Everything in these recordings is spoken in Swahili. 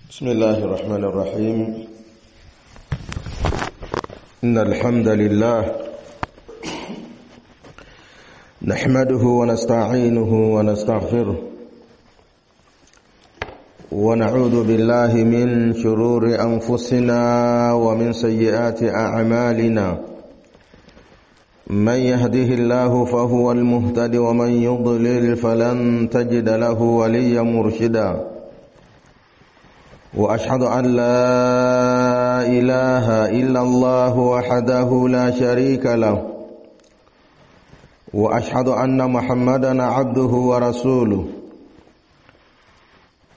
بسم الله الرحمن الرحيم. إن الحمد لله نحمده ونستعينه ونستغفره ونعوذ بالله من شرور أنفسنا ومن سيئات أعمالنا. من يهده الله فهو المهتد ومن يضلل فلن تجد له وليا مرشدا. وأشهد أن لا إله إلا الله وحده لا شريك له وأشهد أن محمدا عبده ورسوله.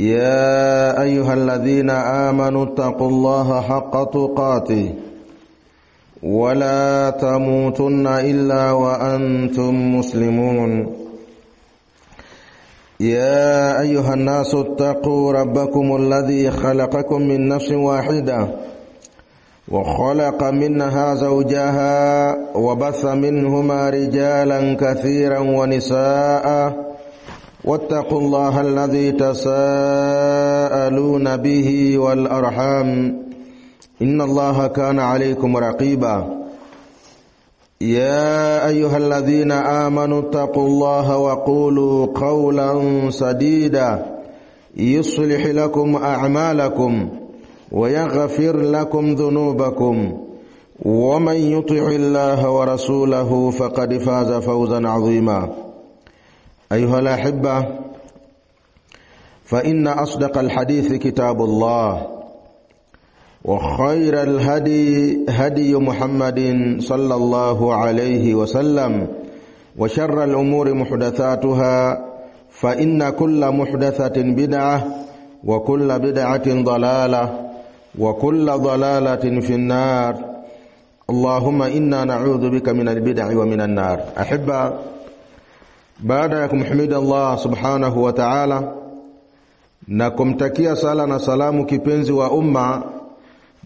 يا أيها الذين آمنوا اتقوا الله حق تقاته ولا تموتن إلا وأنتم مسلمون. يا أيها الناس اتقوا ربكم الذي خلقكم من نفس واحدة وخلق منها زوجها وبث منهما رجالا كثيرا ونساء واتقوا الله الذي تساءلون به والأرحام إن الله كان عليكم رقيبا. يا أيها الذين آمنوا اتقوا الله وقولوا قولا سديدا يصلح لكم أعمالكم ويغفر لكم ذنوبكم ومن يطع الله ورسوله فقد فاز فوزا عظيما. أيها الأحبة، فإن أصدق الحديث كتاب الله وخير الهدي هدي محمد صلى الله عليه وسلم وشر الأمور محدثاتها فإن كل محدثة بدعة وكل بدعة ضلالة وكل ضلالة في النار. اللهم إنا نعوذ بك من البدع ومن النار. أحبة، بعدكم حمد الله سبحانه وتعالى nakumtakia sala na salamu kipenzi wa umma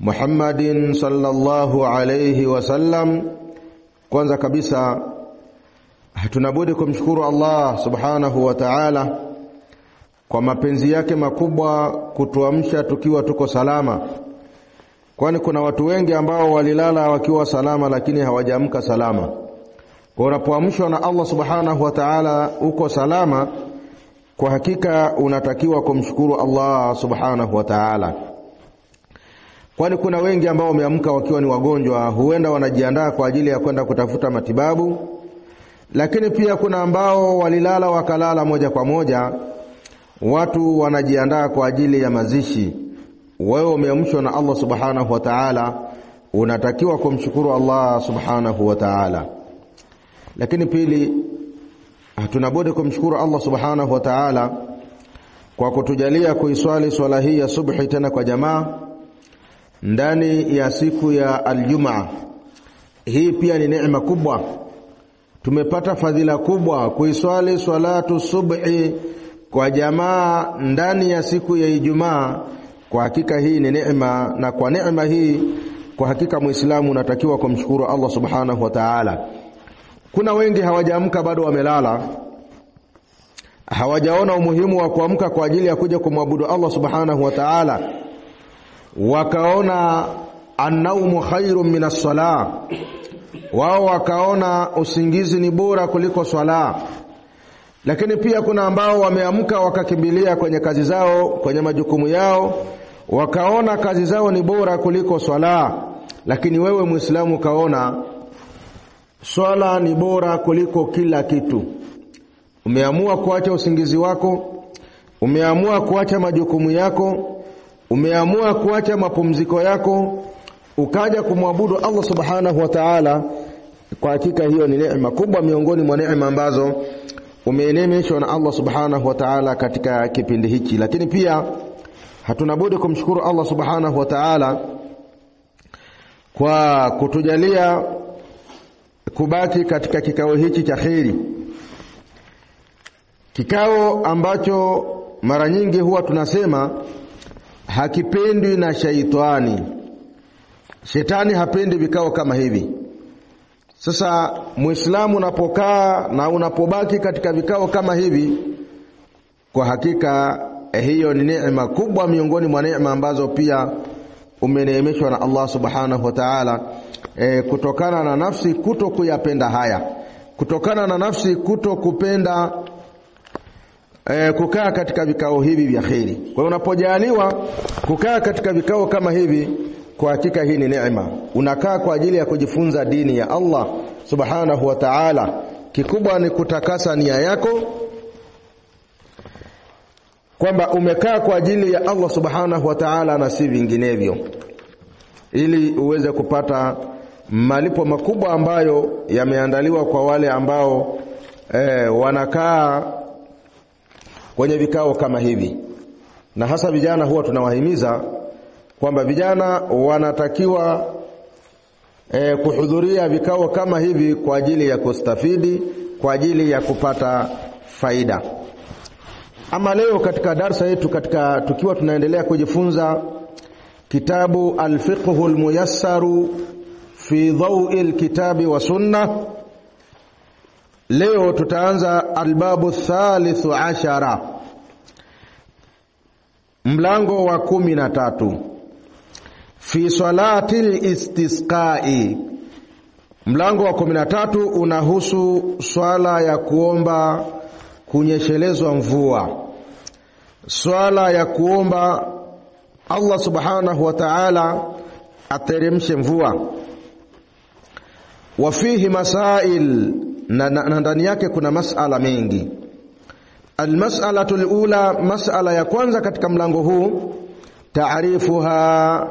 Muhammadin sallallahu alayhi wasallam. Kwanza kabisa hatunabudi kumshukuru Allah subhanahu wa ta'ala kwa mapenzi yake makubwa kutuamsha tukiwa tuko salama, kwani kuna watu wengi ambao walilala wakiwa salama lakini hawajaamka salama. Kwa unapoamshwa na Allah subhanahu wa ta'ala uko salama, kwa hakika unatakiwa kumshukuru Allah subhanahu wa ta'ala, kwani kuna wengi ambao wameamka wakiwa ni wagonjwa, huenda wanajiandaa kwa ajili ya kwenda kutafuta matibabu, lakini pia kuna ambao walilala wakalala moja kwa moja, watu wanajiandaa kwa ajili ya mazishi. Wewe umeamshwa na Allah subhanahu wa ta'ala, unatakiwa kumshukuru Allah subhanahu wa ta'ala. Lakini pili, hatunabudi kumshukuru Allah subhanahu wa ta'ala kwa kutujalia kuiswali swala hii ya subhi tena kwa jamaa ndani ya siku ya Aljumaa. Hii pia ni neema kubwa, tumepata fadhila kubwa kuiswali swalatu subhi kwa jamaa ndani ya siku ya Ijumaa. Kwa hakika hii ni neema, na kwa neema hii kwa hakika Muislamu unatakiwa kumshukuru Allah subhanahu wa ta'ala. Kuna wengi hawajaamka, bado wamelala, hawajaona umuhimu wa kuamka kwa ajili ya kuja kumwabudu Allah subhanahu wa ta'ala, wakaona an-naumu khairun min as-salah, wao wakaona usingizi ni bora kuliko swala. Lakini pia kuna ambao wameamka wakakimbilia kwenye kazi zao, kwenye majukumu yao, wakaona kazi zao ni bora kuliko swala. Lakini wewe Muislamu kaona swala ni bora kuliko kila kitu. Umeamua kuacha usingizi wako, umeamua kuacha majukumu yako, umeamua kuacha mapumziko yako, ukaja kumwabudu Allah subhanahu wa ta'ala. Kwa hakika hiyo ni neema kubwa miongoni mwa neema ambazo umeenemeshwa na Allah subhanahu wa ta'ala katika kipindi hiki. Lakini pia hatunabudi kumshukuru Allah subhanahu wa ta'ala kwa kutujalia kubaki katika kikao hiki cha kheri, kikao ambacho mara nyingi huwa tunasema hakipendwi na shaitani. Shetani hapendi vikao kama hivi. Sasa Muislamu unapokaa na unapobaki katika vikao kama hivi, kwa hakika hiyo ni neema kubwa miongoni mwa neema ambazo pia umeneemeshwa na Allah subhanahu wa ta'ala, kutokana na nafsi kuto kuyapenda haya, kutokana na nafsi kuto kupenda kukaa katika vikao hivi vya kheri. Kwa hiyo unapojaliwa kukaa katika vikao kama hivi, kwa hakika hii ni neema. Unakaa kwa ajili ya kujifunza dini ya Allah subhanahu wa ta'ala. Kikubwa ni kutakasa nia yako, kwamba umekaa kwa ajili ya Allah subhanahu wa ta'ala na si vinginevyo, ili uweze kupata malipo makubwa ambayo yameandaliwa kwa wale ambao wanakaa kwenye vikao kama hivi. Na hasa vijana huwa tunawahimiza kwamba vijana wanatakiwa kuhudhuria vikao kama hivi kwa ajili ya kustafidi, kwa ajili ya kupata faida. Ama leo katika darasa yetu, tukiwa tunaendelea kujifunza kitabu Al-Fiqhul Muyassaru fi Dhaw'il Kitabi wa Sunnah, leo tutaanza albabu thalithu ashara, mlango wa 13, fi salatil istisqai. Mlango wa 13 unahusu swala ya kuomba kunyeshelezwa mvua, swala ya kuomba Allah subhanahu wa ta'ala ateremshe mvua. Wa fihi masail, na ndani yake kuna masala mengi. Almas'alatu alula, mas'ala ya kwanza katika mlango huu, taarifuha,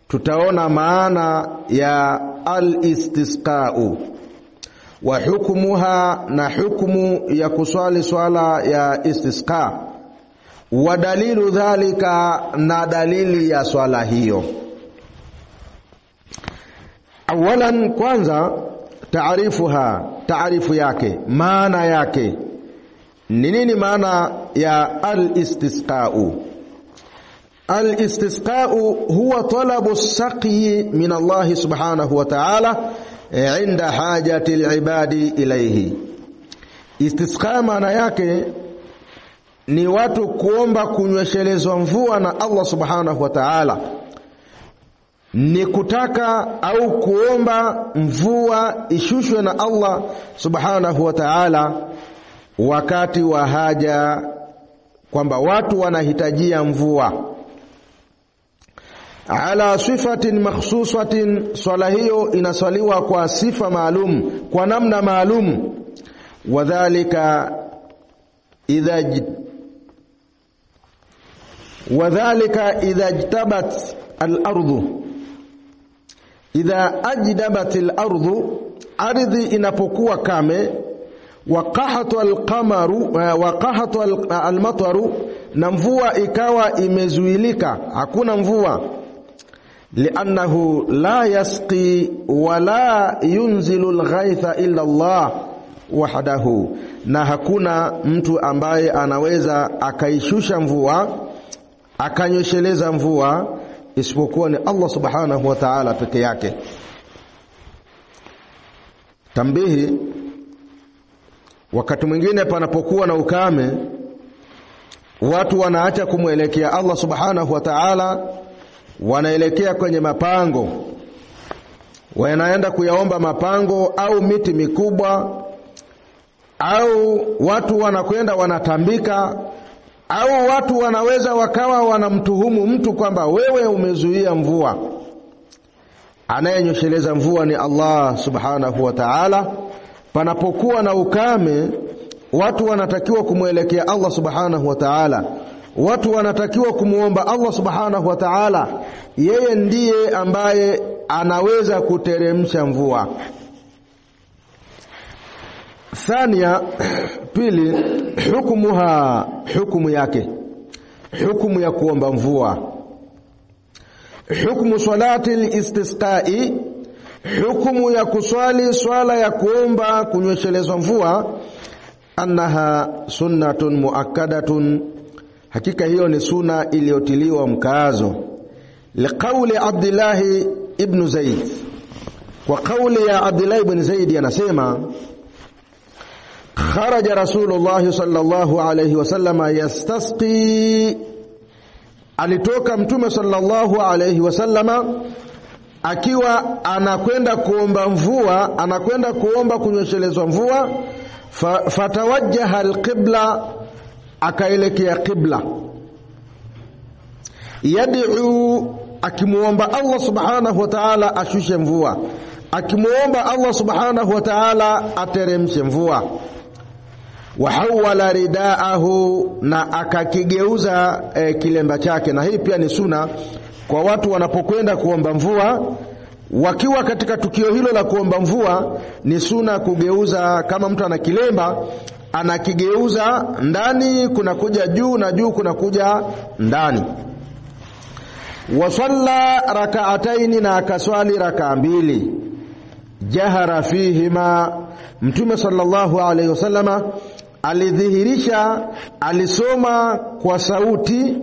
tutaona maana ya al-istisqa'u wa hukmuha, na hukumu ya kuswali swala ya istisqa, wa dalilu dhalika, na dalili ya swala hiyo. Awalan, kwanza taarifuha, taarifu yake, maana yake ni nini? Maana ya al-istisqa'u. Al-istisqa'u huwa talabu as-saqyi min Allah subhanahu wa ta'ala inda hajati al-ibadi ilayhi. Istisqa maana yake ni watu kuomba kunyweshelezwa mvua na Allah subhanahu wa ta'ala, ni kutaka au kuomba mvua ishushwe na Allah subhanahu wa ta'ala wakati wa haja, kwamba watu wanahitajia mvua. Ala sifatin makhsusatin, swala hiyo inaswaliwa kwa sifa maalum, kwa namna maalum. Wadhālika idha ajtabat al-ardu, idha ajdabat al-ardu, ardhi inapokuwa kame, waqahatu al-qamaru waqahatu al-mataru, na mvua ikawa imezuilika, hakuna mvua. Li'annahu la yasqi wa la yunzilu al-ghaitha illa Allah wahdahu, na hakuna mtu ambaye anaweza akaishusha mvua, akanyesheleza mvua, isipokuwa ni Allah subhanahu wa ta'ala peke yake. Tambihi, wakati mwingine panapokuwa na ukame, watu wanaacha kumwelekea Allah subhanahu wa ta'ala, wanaelekea kwenye mapango, wanaenda kuyaomba mapango au miti mikubwa, au watu wanakwenda wanatambika, au watu wanaweza wakawa wanamtuhumu mtu kwamba wewe umezuia mvua. Anayenyesheleza mvua ni Allah subhanahu wa ta'ala. Panapokuwa na ukame, watu wanatakiwa kumwelekea Allah subhanahu wa ta'ala, watu wanatakiwa kumuomba Allah subhanahu wa ta'ala. Yeye ndiye ambaye anaweza kuteremsha mvua. Thania, pili, hukumuha, hukumu yake, hukumu ya kuomba mvua. Hukumu salati al-istisqa'i, hukumu ya kuswali swala ya kuomba kunyeshelezwa mvua. Annaha sunnatun muakkadatun, hakika hiyo ni sunna iliyotiliwa mkazo. Liqauli Abdullah ibn Zaid, kwa kauli ya Abdullah ibn Zaid anasema, kharaja Rasulullah sallallahu alayhi wasallam yastasqi, alitoka mtume sallallahu alayhi wasallama akiwa anakwenda kuomba mvua, anakwenda kuomba kunyeshelezwa mvua. Fatawajjaha alqibla, akaelekea qibla, yad'u, akimuomba Allah subhanahu wa ta'ala ashushe mvua, akimuomba Allah subhanahu wa ta'ala ateremshe mvua. Wa hawala ridaahu, na akakigeuza kilemba chake. Na hii pia ni sunna kwa watu wanapokwenda kuomba mvua. Wakiwa katika tukio hilo la kuomba mvua, ni sunna kugeuza. Kama mtu ana kilemba, anakigeuza ndani kunakuja juu na juu kunakuja ndani. Wa salla rak'ataini, na akaswali raka mbili. Jahara fihima, mtume sallallahu alayhi wasallama alidhihirisha, alisoma kwa sauti.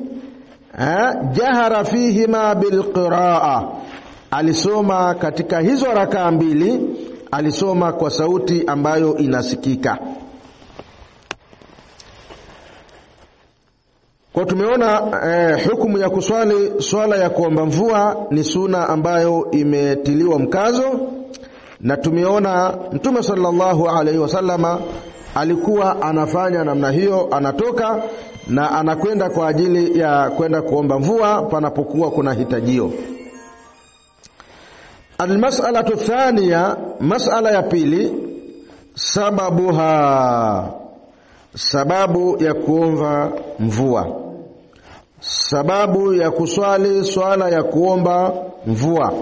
Jahara fihima bilqiraa, alisoma katika hizo raka mbili, alisoma kwa sauti ambayo inasikika. Kwa tumeona hukumu ya kuswali swala ya kuomba mvua ni sunna ambayo imetiliwa mkazo, na tumeona mtume sallallahu alaihi wasallama alikuwa anafanya namna hiyo, anatoka na anakwenda kwa ajili ya kwenda kuomba mvua panapokuwa kuna hitajio. Almas'alatu thaniya, mas'ala ya pili, sababuha, sababu ya kuomba mvua, sababu ya kuswali swala ya kuomba mvua.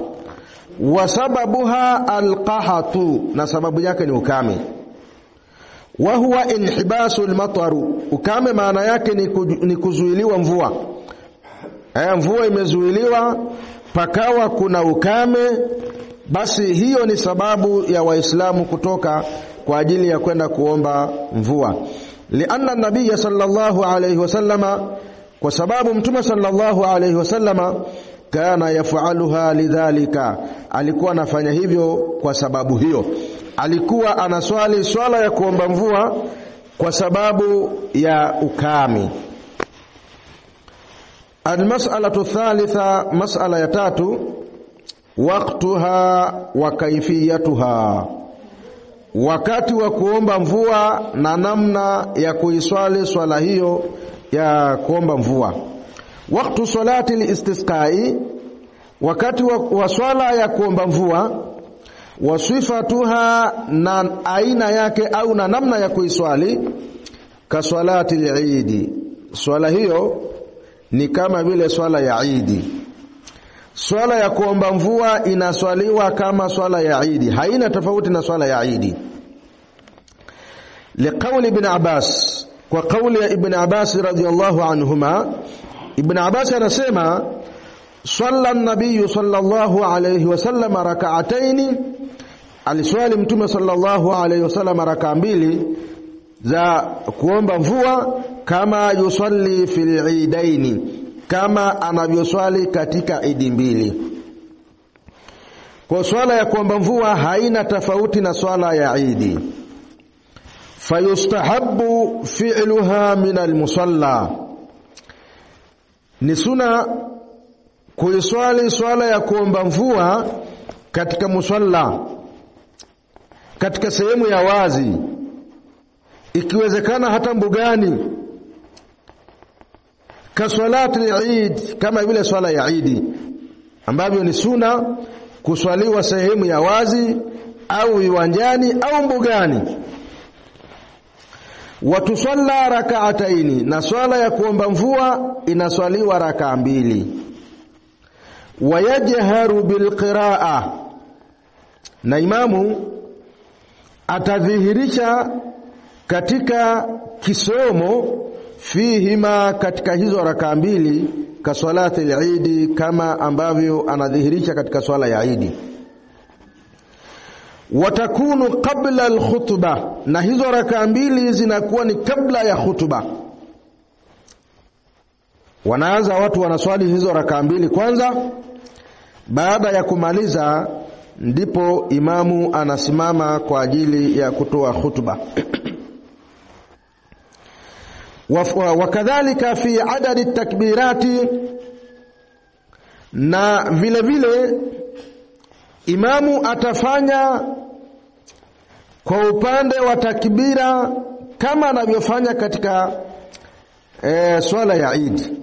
Wa sababuha alqahatu, na sababu yake ni ukame. Wa huwa inhibasul mataru, ukame maana yake ni kuzuiliwa mvua. Mvua imezuiliwa pakawa kuna ukame, basi hiyo ni sababu ya Waislamu kutoka kwa ajili ya kwenda kuomba mvua. Lianna nabiy sallallahu alayhi wasallama, kwa sababu mtume sallallahu alayhi wasallama kana yafaluha lidhalika, alikuwa anafanya hivyo kwa sababu hiyo. Alikuwa anaswali swala ya kuomba mvua kwa sababu ya ukame. Almas'alatu thalitha, mas'ala ya tatu, waqtuha wa kaifiyatuha, wakati wa kuomba mvua na namna ya kuiswali swala hiyo ya kuomba mvua. Waqtu salati al-istisqai, wakati wa swala ya kuomba mvua. Wa sifatuha, na aina yake au na namna ya kuiswali. Ka salati al-eid, swala hiyo ni kama vile swala ya Eid. Swala ya kuomba mvua inaswaliwa kama swala ya Eid, haina tofauti na swala ya Eid. Liqauli ibn Abbas, kwa kauli ya Ibn Abbas radhiyallahu anhuma, Ibn Abbas anasema salla an-nabiy sallallahu alayhi wasallam rak'atayn, aliswali mtume sallallahu alayhi wasallam raka mbili za kuomba mvua, kama yusalli fil eidaini, kama anavyoswali katika idi mbili. Kwa swala ya kuomba mvua haina tofauti na swala ya idi. Fayustahabbu fi'luha min al-musalla, ni sunna kuiswali swala ya kuomba mvua katika musalla, katika sehemu ya wazi, ikiwezekana hata mbugani. Ka salati al-Eid, kama vile swala ya Eid ambavyo ni sunna kuswaliwa sehemu ya wazi au viwanjani au mbugani. Watusalla rak'ataini, na swala ya kuomba mvua inaswaliwa raka mbili. Wayajharu bilqiraa, na imamu atadhihirisha katika kisomo fihima, katika hizo raka mbili, ka salati al-Eid, kama ambavyo anadhihirisha katika swala ya Eid. Watakunu qabla al-khutbah, na hizo raka mbili zinakuwa ni kabla ya khutba. Wanaanza watu wanaswali hizo raka mbili kwanza, baada ya kumaliza ndipo imamu anasimama kwa ajili ya kutoa khutba. wakadhalika fi adadi takbirati, na vile vile imamu atafanya kwa upande wa takbira kama anavyofanya katika swala ya Eid.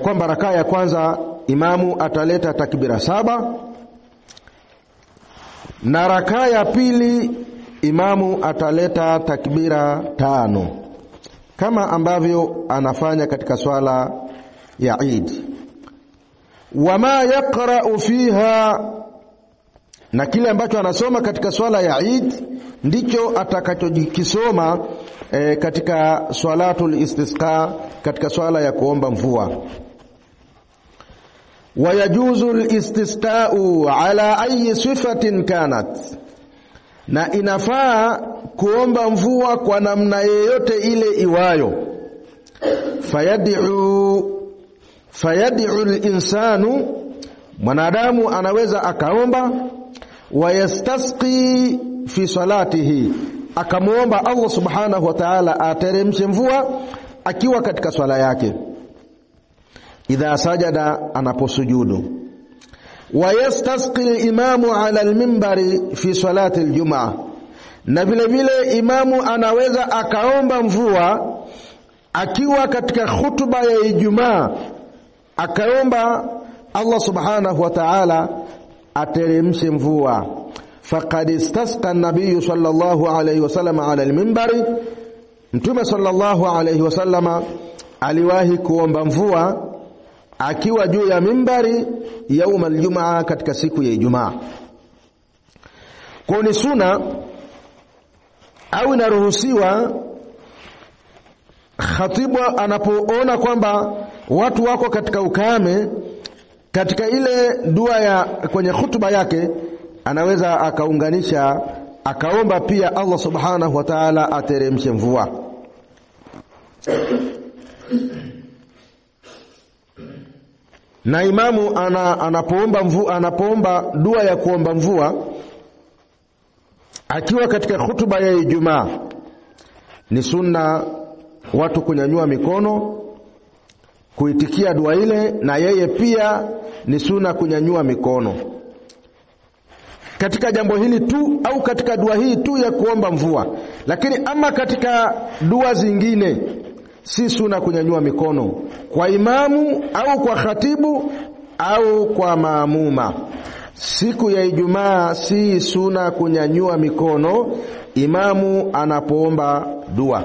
Kwamba rakaa ya kwanza imamu ataleta takbira 7 na rakaa ya pili imamu ataleta takbira 5 kama ambavyo anafanya katika swala ya Eid. Wama yaqra'u fiha, na kile ambacho anasoma katika swala ya Eid ndicho atakachokisoma katika swalatul istisqa, katika swala ya kuomba mvua. Wayajuzu al-istisqa'u ala ayi sifatin kanat, na inafaa kuomba mvua kwa namna yoyote ile iwayo. Fayad'u al-insanu, mwanadamu anaweza akaomba, wayastasqi fi salatihi, akamuomba Allah subhanahu wa ta'ala ateremshe mvua akiwa katika swala yake. Idha sajada, anaposujudu. Wayastasqi al-imamu ala al-minbari fi salati al-jum'ah, na vile vile imamu anaweza akaomba mvua akiwa katika hutuba ya Ijumaa, akaomba Allah subhanahu wa ta'ala ateremshe mvua. Faqad istasqa an-nabiy sallallahu alayhi wasallam ala al-minbari, Mtume sallallahu alayhi wasallam aliwahi kuomba mvua akiwa juu ya minbari yaum al-jum'a, katika siku ya Ijumaa. Kwa ni sunna au inaruhusiwa khatibu anapoona kwamba watu wako katika ukame, katika ile dua ya kwenye hutuba yake anaweza akaunganisha akaomba pia Allah subhanahu wa ta'ala ateremshe mvua. Na imamu anapoomba dua ya kuomba mvua akiwa katika hutuba ya Ijumaa, ni sunna watu kunyanyua mikono kuitikia dua ile, na yeye pia ni sunna kunyanyua mikono katika jambo hili tu, au katika dua hii tu ya kuomba mvua. Lakini ama katika dua zingine si sunna kunyanyua mikono kwa imamu au kwa khatibu au kwa maamuma. Siku ya Ijumaa si sunna kunyanyua mikono imamu anapoomba dua.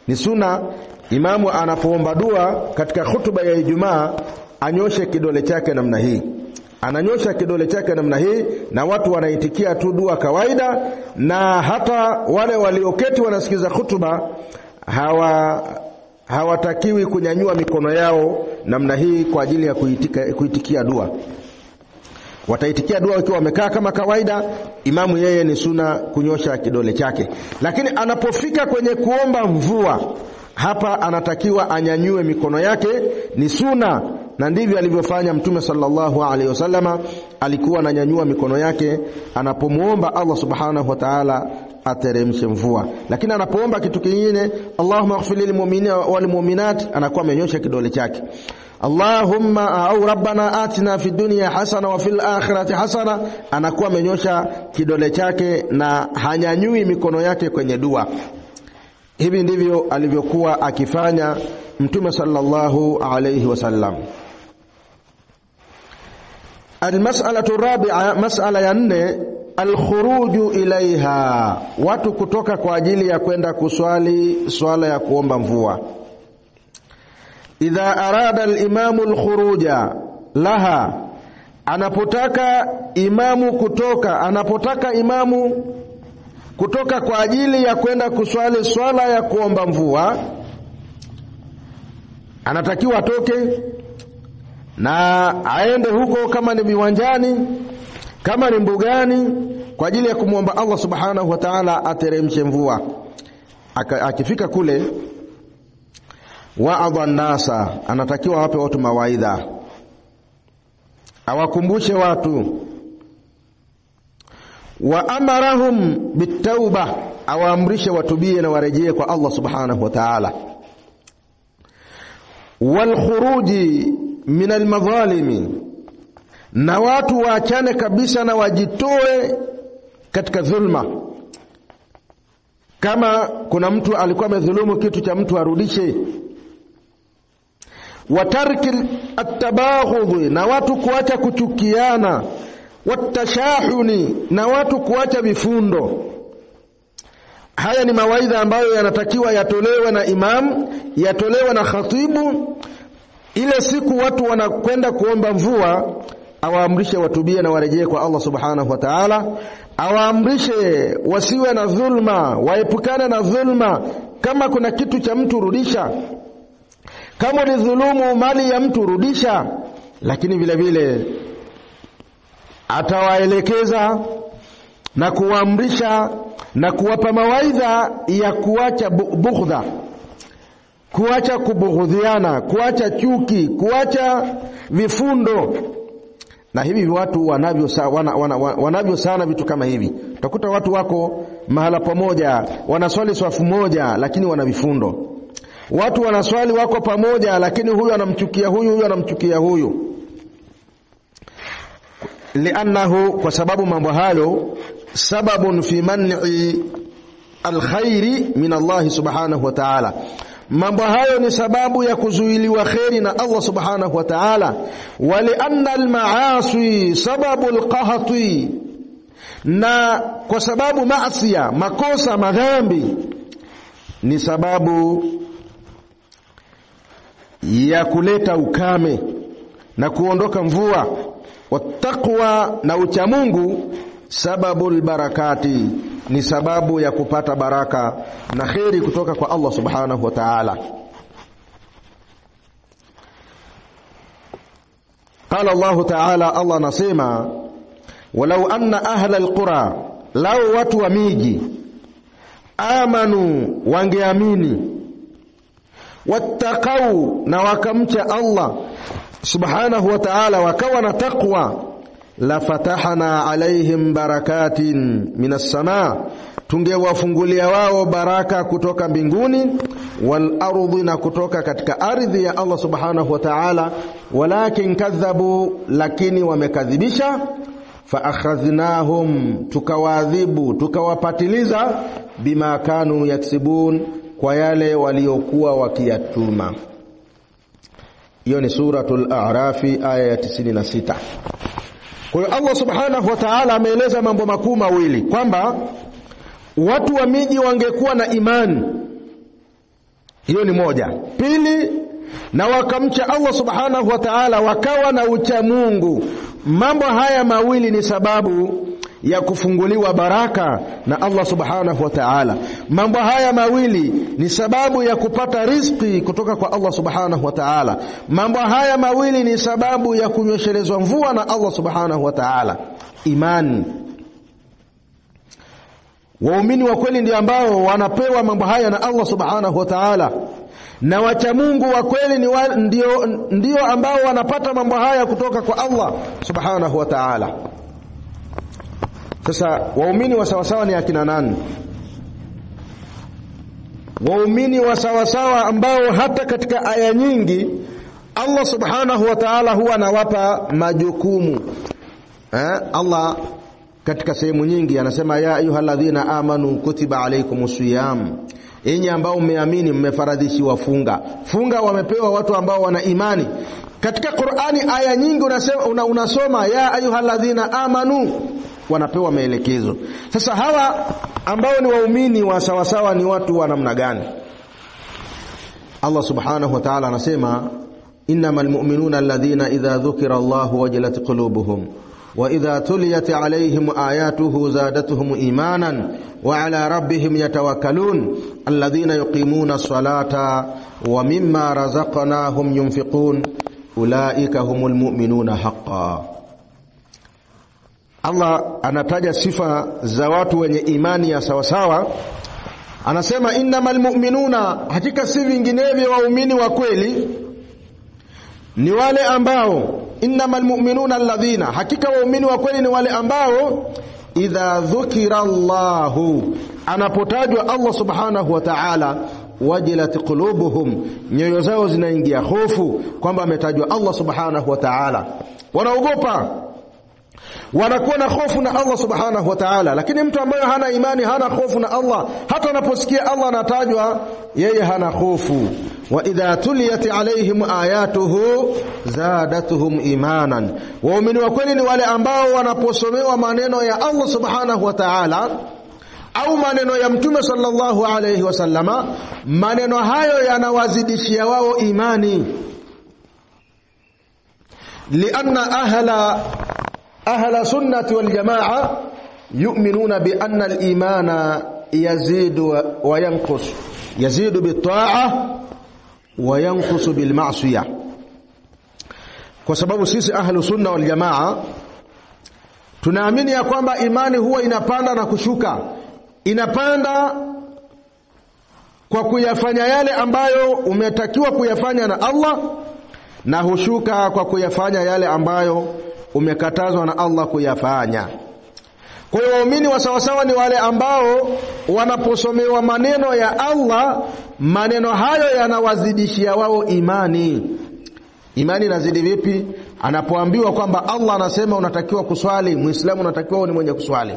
Ni sunna imamu anapoomba dua katika hutuba ya Ijumaa anyoshe kidole chake namna hii. Ananyosha kidole chake namna hii, na watu wanaitikia tu dua kawaida, na hata wale walioketi wanasikiza hutuba hawatakiwi kunyanyua mikono yao namna hii kwa ajili ya kuitikia dua. Wataitikia dua wakiwa wamekaa kama kawaida. Imamu yeye ni sunna kunyosha kidole chake. Lakini anapofika kwenye kuomba mvua, hapa anatakiwa anyanyue mikono yake, ni sunna, na ndivyo alivyofanya Mtume sallallahu alaihi wasallama. Alikuwa ananyanyua mikono yake anapomuomba Allah subhanahu wa ta'ala ateremshe mvua. Lakini anapoomba kitu kingine, Allahumma ighfir lil mu'minina wal mu'minat, anakuwa amenyosha kidole chake. Allahumma au rabbana atina fid dunya hasana wa fil akhirati hasana, anakuwa amenyosha kidole chake na hanyanyui mikono yake kwenye dua. Hivi ndivyo alivyokuwa akifanya Mtume sallallahu alayhi wasallam. Almas'alatu rabi'a, mas'ala ya 4, alkhuruju ilaiha, watu kutoka kwa ajili ya kwenda kuswali swala ya kuomba mvua. Idha arada al-imamu al-khuruja laha, anapotaka imamu kutoka kwa ajili ya kwenda kuswali swala ya kuomba mvua, anatakiwa atoke na aende huko, kama ni viwanjani, kama ni mbugani, kwa ajili ya kumwomba Allah subhanahu wa ta'ala ateremshe mvua. Akifika kule, wa'adha an-nasa, anatakiwa wape watu mawaidha, awakumbushe watu. Wa amarahum bitauba, awaamrishe watubie na warejee kwa Allah subhanahu wa ta'ala. Wal khuruji min al madhalimi, na watu waachane kabisa na wajitoe katika dhulma. Kama kuna mtu alikuwa amedhulumu kitu cha mtu arudishe. Watarki at-tabaghudhi, na watu kuacha kuchukiana. Watashahuni, na watu kuacha vifundo. Haya ni mawaidha ambayo yanatakiwa yatolewe na imam, yatolewe na khatibu. Ile siku watu wanakwenda kuomba mvua, awaamrishe watubie na warejee kwa Allah subhanahu wa ta'ala. Awaamrishe wasiwe na dhulma, waepukane na dhulma. Kama kuna kitu cha mtu rudisha, kama ni dhulumu mali ya mtu rudisha. Lakini vile vile atawaelekeza na kuamrisha na kuwapa mawaidha ya kuacha bughdha, kuacha kubughudhiana, kuacha chuki, kuacha vifundo. Na hivi watu wanavyo sana vitu kama hivi. Utakuta watu wako mahala pamoja, wanaswali swafu moja lakini wana vifundo. Watu wanaswali wako pamoja lakini huyu anamchukia huyu, huyu anamchukia huyu. Li'annahu, kwa sababu mambo hayo sababun fi man'i alkhairi min Allah subhanahu wa ta'ala. Mambo hayo ni sababu ya kuzuiliwa khairi na Allah subhanahu wa ta'ala. Wa li'anna al-ma'asi sababu al-qahti, na kwa sababu maasiya, makosa, madhambi ni sababu ya kuleta ukame na kuondoka mvua. Wattaqwa, na uchamungu, sababul barakati, ni sababu ya kupata baraka na khairi kutoka kwa Allah subhanahu wa ta'ala. Qala Allah ta'ala, Allah nasema, walau anna ahla alqura, lau watu wa miji, amanu, wangeamini, wattaqau, na wakamcha Allah subhanahu wa ta'ala, wakawa na taqwa, la fatahna alaihim barakatin minas samaa, tungewafungulia wao baraka kutoka mbinguni, wal ardi, na kutoka katika ardhi ya Allah subhanahu wa ta'ala. Walakin kadhabu, lakini wamekadhibisha. Fa akhadhnahum, tukawaadhibu, tukawapatiliza, bima kanu yaksibun, kwa yale waliokuwa wakiyatuma. Hiyo ni suratul A'raf aya ya 96. Kwa hiyo Allah subhanahu wa ta'ala ameeleza mambo makuu mawili, kwamba watu wa miji wangekuwa na imani. Hiyo ni moja. Pili, na wakamcha Allah subhanahu wa ta'ala, wakawa na ucha Mungu. Mambo haya mawili ni sababu ya kufunguliwa baraka na Allah subhanahu wa ta'ala. Mambo haya mawili ni sababu ya kupata riziki kutoka kwa Allah subhanahu wa ta'ala. Mambo haya mawili ni sababu ya kunyeshelezwa mvua na Allah subhanahu wa ta'ala. Imani. Waumini wa kweli ndio ambao wanapewa mambo haya na Allah subhanahu wa ta'ala, na wacha Mungu wa kweli ndio ambao wanapata mambo haya kutoka kwa Allah subhanahu wa ta'ala. Sasa waumini wa sawasawa ni akina nani? Waumini wa sawasawa ambao hata katika aya nyingi Allah subhanahu wa ta'ala huwa anawapa majukumu. Allah katika sehemu nyingi anasema, ya ayyuhalladhina amanu kutiba alaykumus siyam, enyi ambao mmeamini mmefaradhishiwa funga. Funga wamepewa watu ambao wana imani. Katika Qur'ani aya nyingi unasoma ya ayyuhalladhina amanu, wanapewa maelekezo. Sasa hawa ambao ni waumini wa sawasawa ni watu wa namna gani? Allah subhanahu wa ta'ala anasema, innamal mu'minuna alladhina idha dhukira Allahu wajilat qulubuhum wa idha tuliyat alayhim ayatuhu zadatuhum imanan wa ala rabbihim yatawakkalun alladhina yuqimuna as-salata wa mimma razaqnahum yunfiqun ulaika humul mu'minuna haqqan. Allah anataja sifa za watu wenye imani ya sawasawa. Anasema, innamal mu'minuna, hakika si vinginevyo waumini wa kweli ni wale ambao, innamal mu'minuna alladhina, hakika waumini wa kweli ni wale ambao idha dhukira Allahu, anapotajwa Allah subhanahu wa ta'ala, wajilat qulubuhum, nyoyo zao zinaingia hofu kwamba ametajwa Allah subhanahu wa ta'ala. Wanaogopa, wanakuwa na hofu na Allah subhanahu wa ta'ala. Lakini mtu ambaye hana imani, hana hofu na Allah, hata anaposikia Allah anatajwa, yeye hana hofu. Wa idha tuliyat alaihim ayatuhu zadatuhum imanan, waumini wa kweli ni wale ambao wanaposomewa maneno ya Allah subhanahu wa ta'ala au maneno ya Mtume sallallahu alayhi wasallama, maneno hayo yanawazidishia wao imani. Lianna ahla sunnati wal jamaa yu'minuna bi anna al-imana yazidu wa yanqus, yazidu bit-ta'ah wa yanqus bil-ma'siyah. Kwa sababu sisi ahlu sunna wal jamaa tunaamini ya kwamba imani huwa inapanda na kushuka. Inapanda kwa kuyafanya yale ambayo umetakiwa kuyafanya na Allah, na hushuka kwa kuyafanya yale ambayo umekatazwa na Allah kuyafanya. Kwa hiyo waumini wa sawasawa ni wale ambao wanaposomewa maneno ya Allah, maneno hayo yanawazidishia wao imani. Imani inazidi vipi? Anapoambiwa kwamba Allah anasema unatakiwa kuswali, Muislamu unatakiwa ni mwenye kuswali.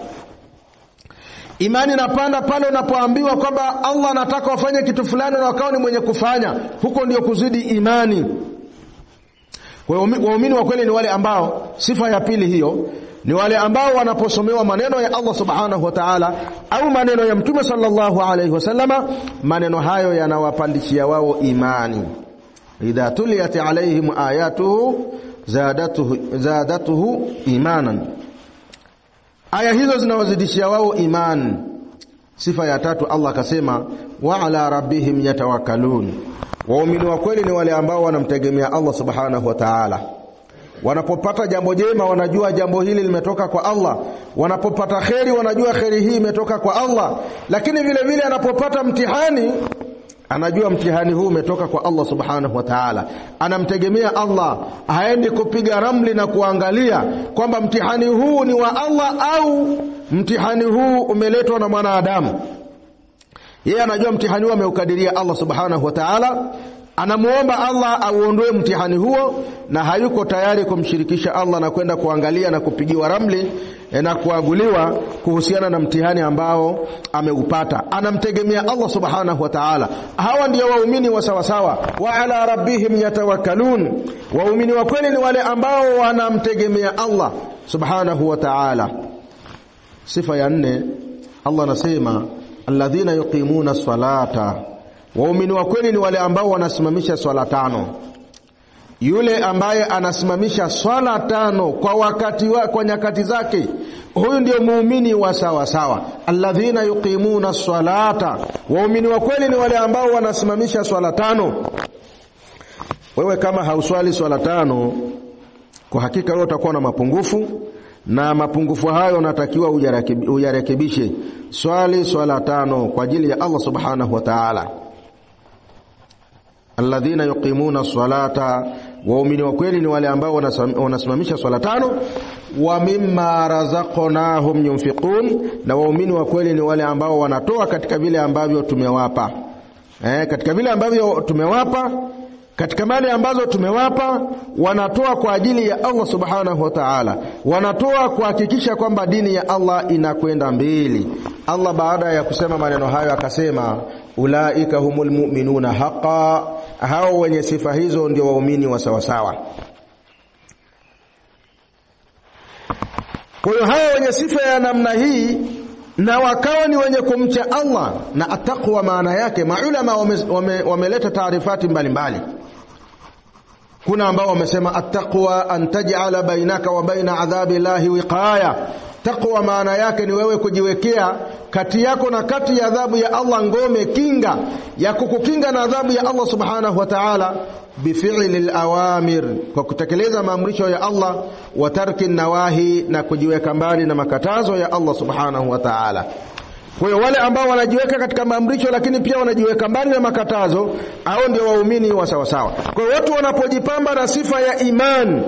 Imani inapanda pale unapoambiwa kwamba Allah anataka wafanye kitu fulani na wakao ni mwenye kufanya. Huko ndio kuzidi imani. Kwa hiyo waumini wa kweli ni wale ambao, sifa ya pili hiyo, ni wale ambao wanaposomewa maneno ya Allah subhanahu wa ta'ala au maneno ya Mtume sallallahu alayhi wasallama, maneno hayo yanawapandishia wao imani. Idha tuliyat alaihim ayatuhu zadatuhu imanan, aya hizo zinawazidishia wao imani. Sifa ya tatu, Allah akasema wa ala rabbihim yatawakkalun, waumini wa kweli ni wale ambao wanamtegemea Allah subhanahu wa ta'ala. Wanapopata jambo jema wanajua jambo hili limetoka kwa Allah, wanapopata kheri wanajua kheri hii imetoka kwa Allah. Lakini vile vile anapopata mtihani, anajua mtihani huu umetoka kwa Allah subhanahu wa ta'ala. Anamtegemea Allah, haendi kupiga ramli na kuangalia kwamba mtihani huu ni wa Allah au mtihani huu umeletwa na mwanadamu. Yeye anajua mtihani huu ameukadiria Allah subhanahu wa ta'ala. Anamuomba Allah auondoe mtihani huo, na hayuko tayari kumshirikisha Allah na kwenda kuangalia na kupigiwa ramli na kuaguliwa kuhusiana na mtihani ambao ameupata. Anamtegemea Allah subhanahu wa ta'ala. Hawa ndio waumini wa sawa sawa. Wa ala rabbihim yatawakkalun, waumini wa kweli ni wale ambao wanamtegemea Allah subhanahu wa ta'ala. Sifa ya 4, Allah anasema alladhina yuqimuna as-salata, waumini wa kweli ni wale ambao wanasimamisha swala tano. Yule ambaye anasimamisha swala tano kwa wakati kwa nyakati zake, huyu ndio muumini wa sawa sawa. Alladhina yuqimuna as-salata, waumini wa kweli ni wale ambao wanasimamisha swala tano. Wewe kama hauswali swala tano, kwa hakika wewe utakuwa na mapungufu, na mapungufu hayo unatakiwa uyarekebishe. Swali swala tano kwa ajili ya Allah subhanahu wa ta'ala. Alladhina yuqimuna as-salata, waumini wa kweli ni wale ambao wanasimamisha swala tano. Wa mimma razaqnahum yunfiqun, na waumini wa kweli ni wale ambao wanatoa katika vile ambavyo tumewapa. Katika vile ambavyo tumewapa, katika mali ambazo tumewapa, wanatoa kwa ajili ya Allah subhanahu wa ta'ala. Wanatoa kuhakikisha kwamba dini ya Allah inakwenda mbele. Allah baada ya kusema maneno hayo akasema ulaika humul mu'minuna haqqan, hao wenye sifa hizo ndio waumini wa sawa sawa. Kwa hiyo hao wenye sifa ya namna hii na wakawa ni wenye kumcha Allah, na ataqwa maana yake maulama wameleta taarifati mbalimbali. Kuna ambao wamesema attaqwa an taj'ala bainaka wa baina adhabi llahi wiqaya. Taqwa maana yake ni wewe kujiwekea kati yako na kati ya adhabu ya Allah ngome, kinga ya kukukinga na adhabu ya Allah subhanahu wa ta'ala, bifi'li al-awamir, kwa kutekeleza maamrisho ya Allah, wa tarki nawahi, na kujiweka mbali na makatazo ya Allah subhanahu wa ta'ala. Kwa hiyo wale ambao wanajiweka katika maamrisho lakini pia wanajiweka mbali na makatazo, hao ndio waumini wa sawa sawa. Kwa hiyo watu wanapojipamba na sifa ya iman,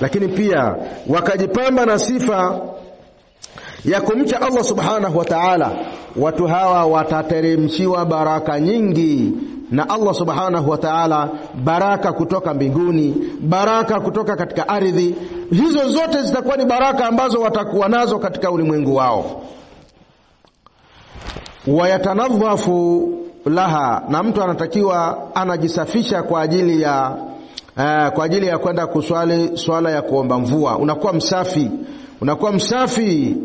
lakini pia wakajipamba na sifa ya kumcha Allah subhanahu wa ta'ala, watu hawa watateremshiwa baraka nyingi na Allah subhanahu wa ta'ala, baraka kutoka mbinguni, baraka kutoka katika ardhi. Hizo zote zitakuwa ni baraka ambazo watakuwa nazo katika ulimwengu wao. Wayatanadhafu laha, na mtu anatakiwa anajisafisha kwa ajili ya kwenda kuswali swala ya kuomba mvua. Unakuwa msafi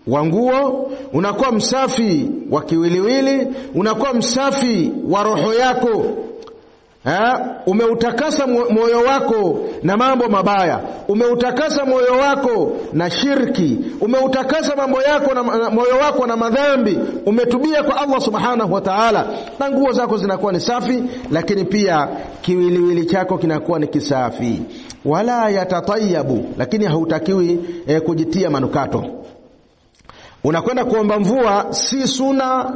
wa nguo, unakuwa msafi wa kiwiliwili, unakuwa msafi wa roho yako. Umeutakasa moyo wako na mambo mabaya, umeutakasa moyo wako na shirki, umeutakasa moyo wako na madhambi, umetubia kwa Allah subhanahu wa ta'ala, na nguo zako zinakuwa ni safi, lakini pia kiwiliwili chako kinakuwa ni kisafi. Wala yatatayabu, lakini hautakiwi kujitia manukato. Unakwenda kuomba mvua, si suna,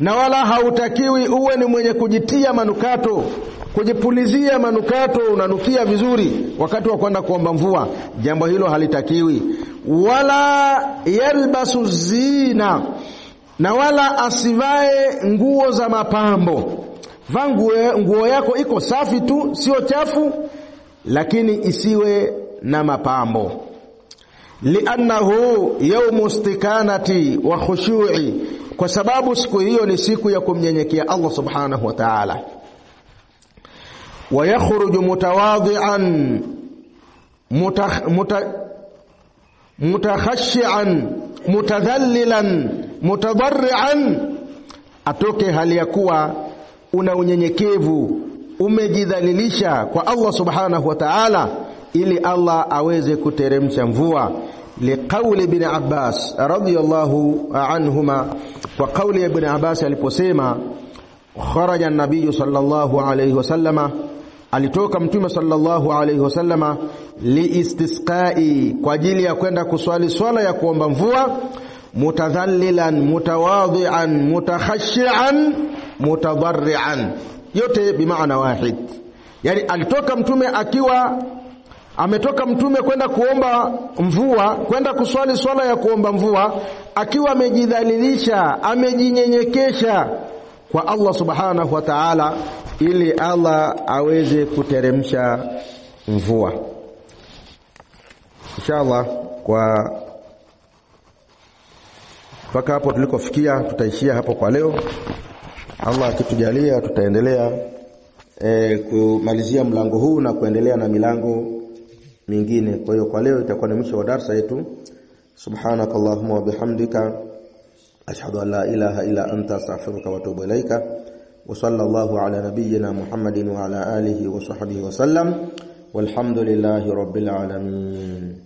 na wala hautakiwi uwe ni mwenye kujitia manukato, kujipulizia manukato unanukia vizuri wakati wa kwenda kuomba mvua. Jambo hilo halitakiwi. Wala yalbasu zina, na wala asivae nguo za mapambo. Vaa nguo yako iko safi tu, sio chafu, lakini isiwe na mapambo. Li'annahu yawmu istikanati wa khushu'i, kwa sababu siku hiyo ni siku ya kumnyenyekea Allah subhanahu wa ta'ala. Wa yakhruju mutawadhi'an mutakhashi'an mutadhallilan mutadarri'an, atoke hali ya kuwa una unyenyekevu, umejidhalilisha kwa Allah subhanahu wa ta'ala, ili Allah aweze kuteremsha mvua. Liqauli ibn Abbas radiyallahu anhuma, wa qauli ibn Abbas aliposema, kharaja an-nabiy sallallahu alayhi wasallama, alitoka mtume sallallahu alayhi wasallama, liistisqai, kwa ajili ya kwenda kuswali swala ya kuomba mvua, mutadhallilan mutawadhi'an mutakhashi'an mutadarri'an, yote bimaana wahid. Yani alitoka mtume ametoka mtume kwenda kuomba mvua, kwenda kuswali swala ya kuomba mvua, akiwa amejidhalilisha, amejinyenyekesha kwa Allah subhanahu wa ta'ala, ili Allah aweze kuteremsha mvua. Inshallah, kwa mpaka hapo tulikofikia tutaishia hapo kwa leo. Allah akitujalia tutaendelea kumalizia mlango huu na kuendelea na milango mingine. Kwa hiyo kwa leo itakuwa ni mwisho wa darasa yetu. Subhanakallahumma wa bihamdika, ashhadu an la ilaha illa anta, astaghfiruka wa atubu ilaika. Wa sallallahu ala nabiyyina Muhammadin wa ala alihi wa sahbihi wa sallam. Walhamdulillahi rabbil alamin.